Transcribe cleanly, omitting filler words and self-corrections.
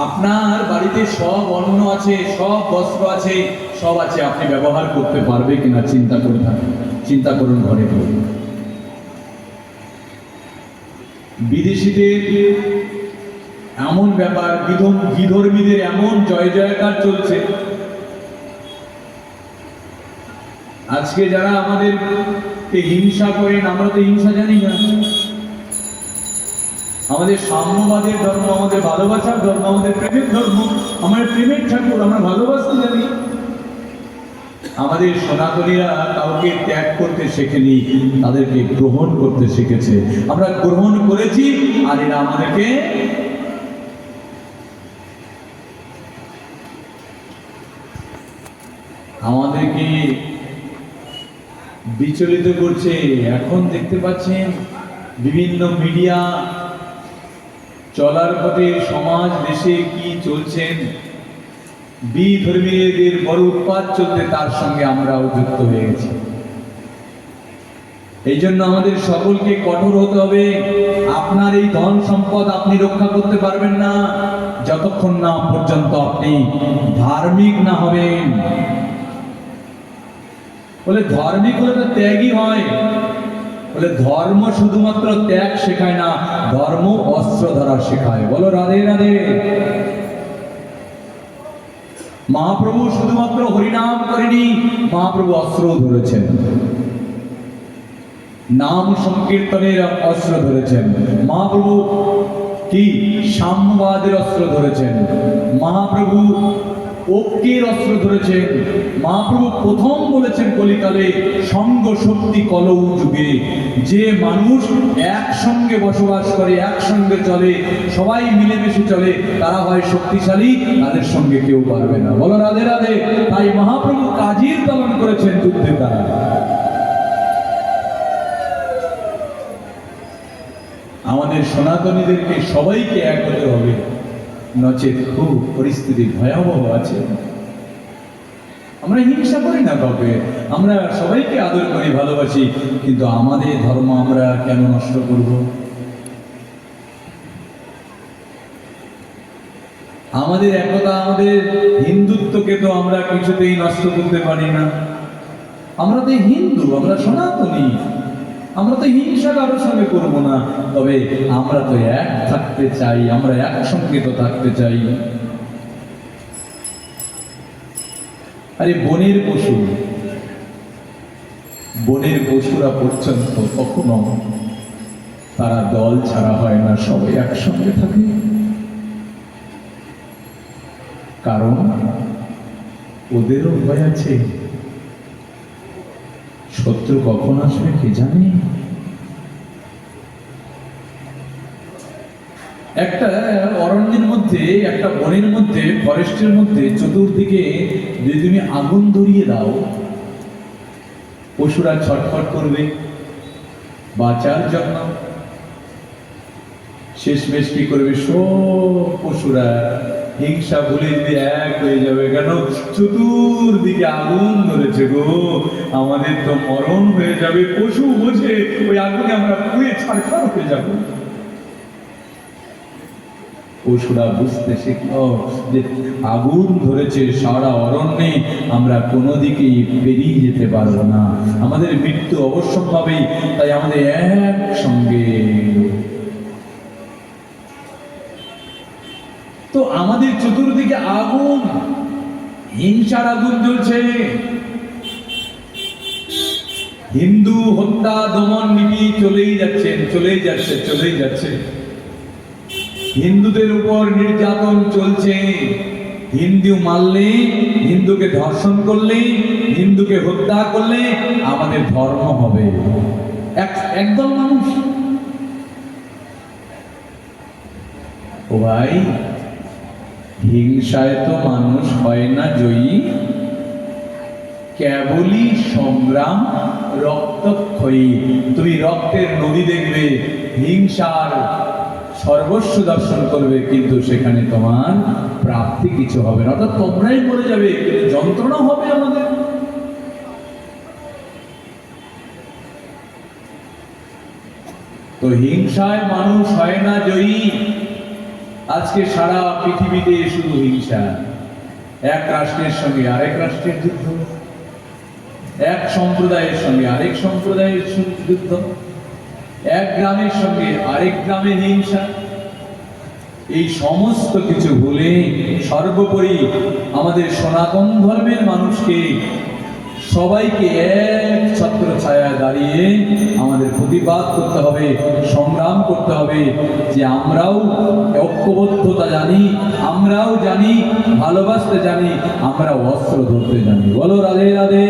আপনার বাড়িতে সব অন্ন আছে, সব বস্ত্র আছে, সব আছে, আপনি ব্যবহার করতে পারবে কিনা চিন্তা করে থাকেন, চিন্তা করুন ঘরে ঘরে। বিদেশিদের এমন ব্যাপার, বিধর্মীদের এমন জয় জয়কার চলছে। আজকে যারা আমাদেরকে হিংসা করেন, আমরা তো হিংসা জানি না। আমাদের সাম্যবাদের ধর্ম, আমাদের ভালোবাসার ধর্ম, আমাদের প্রেমের ধর্ম, আমাদের প্রেমের ঠাকুর, আমরা ভালোবাসতে জানি। আমাদের সনাতনীরা কাউকে ত্যাগ করতে শেখেনি, তাদেরকে গ্রহণ করতে শিখেছে। আমরা গ্রহণ করেছি, আর এরা আমাদেরকে বিচলিত করছে। এখন দেখতে পাচ্ছেন বিভিন্ন মিডিয়া, চলার পথে সমাজ দেশে কি চলছেন, বিধর্মীদের বড় উৎপাত চলতে, তার সঙ্গে আমরাও যুক্ত হয়ে গেছি। এই জন্য আমাদের সকলকে কঠোর হতে হবে। আপনার এই ধন সম্পদ আপনি রক্ষা করতে পারবেন না যতক্ষণ না পর্যন্ত আপনি ধার্মিক না হবেন। বলে ধার্মিক হলে তো ত্যাগই হয়। বলে ধর্ম শুধুমাত্র ত্যাগ শেখায় না, ধর্ম অস্ত্র ধরা শেখায়। বলো রাধে রাধে। মহাপ্রভু শুধুমাত্র হরিনাম করেনি, মহাপ্রভু অস্ত্র ধরেছেন, নাম সংকীর্তনের অস্ত্র ধরেছেন। মহাপ্রভু কি সাম্যবাদের অস্ত্র ধরেছেন। মহাপ্রভু ঐক্যের অস্ত্র ধরেছেন। মহাপ্রভু প্রথম বলেছেন কলিকালে সঙ্গ শক্তি কলৌ যুগে, যে মানুষ একসঙ্গে বসবাস করে, একসঙ্গে চলে, সবাই মিলেমিশে চলে, তারা হয় শক্তিশালী, তাদের সঙ্গে কেউ পারবে না। বলো রাধে রাধে। তাই মহাপ্রভু কাজীর পালন করেছেন যুদ্ধের দ্বারা। আমাদের সনাতনীদেরকে সবাইকে এক হতে হবে, নচেত খুব পরিস্থিতি ভয়াবহ আছে। আমরা হিংসা করি না কাউকে, আমরা সবাইকে আদর করি, ভালোবাসি, কিন্তু আমাদের ধর্ম আমরা কেন নষ্ট করব? আমাদের একতা, আমাদের হিন্দুত্বকে তো আমরা কিছুতেই নষ্ট করতে পারি না। আমরা তো হিন্দু, আমরা সনাতনী, আমরা তো হিংসা কারোর সঙ্গে করবো না। তবে আমরা তো এক থাকতে চাই, আমরা একসঙ্গে তো থাকতে চাই। আরে বনের পশুরা পর্যন্ত কখনো তারা দল ছাড়া হয় না, সবাই একসঙ্গে থাকে। কারণ ওদেরও ভয় আছে, শত্রু কখন আসবে কে জানে। একটা অরণ্যের মধ্যে, একটা বনের মধ্যে, ফরেস্টের মধ্যে চতুর্দিকে যদি তুমি আগুন ধরিয়ে দাও, পশুরা ছটফট করবে বাঁচার জন্য। শেষমেশ কি করবে? সব পশুরা হিংসা ভুলে যদি এক হয়ে যাবে। কেন? চতুর্দিকে আগুন ধরেছে গো, আমাদের তো মরণ হয়ে যাবে। পশু বোঝে ওই আগুনে আমরা পুড়ে ছাড়খাড় হয়ে যাবো। পশুরা বুঝতে শিখল যে আগুন ধরেছে সারা অরণ্যে, আমরা কোনো দিকেই পেরিয়ে যেতে পারবো না, আমাদের মৃত্যু অবশ্যম্ভাবী। তাই আমাদের একসঙ্গে। তো আমাদের চতুর্দিকে আগুন, হিংসার আগুন জ্বলছে। হিন্দু হত্যা, দমন নীতি চলেই যাচ্ছে। হিন্দুদের উপর নির্যাতন চলছে। হিন্দু মারলে, হিন্দুকে ধর্ষণ করলে, হিন্দুকে হত্যা করলে আমাদের ধর্ম হবে। একদল মানুষ। ও ভাই, হিংসায় তো মানুষ হয় না জয়ী, কেবলই সংগ্রাম রক্তক্ষয়ী। তুমি রক্তের নদী দেখবে, হিংসার সর্বস্ব দর্শন করবে, কিন্তু সেখানে তোমার প্রাপ্তি কিছু হবে না। অর্থাৎ তোমরাই মরে যাবে, কিন্তু যন্ত্রণা হবে আমাদের। তো হিংসায় মানুষ হয় না জয়ী, আজকে সারা পৃথিবীতে শুধু হিংসা, এক রাষ্ট্রের সঙ্গে আরেক রাষ্ট্রের যুদ্ধ, এক সম্প্রদায়ের সঙ্গে আরেক সম্প্রদায়ের যুদ্ধ, এক গ্রামের সঙ্গে আরেক গ্রামের হিংসা। এই সমস্ত কিছু ভুলে সর্বোপরি আমাদের সনাতন ধর্মের মানুষকে সবাইকে এক ছত্র ছায়ায় দাঁড়িয়ে আমাদের প্রতিবাদ করতে হবে, সংগ্রাম করতে হবে যে আমরাও ঐক্যবদ্ধতা জানি, আমরাও জানি ভালোবাসতে জানি, আমরা অস্ত্র ধরতে জানি। বলো রাধে রাধে।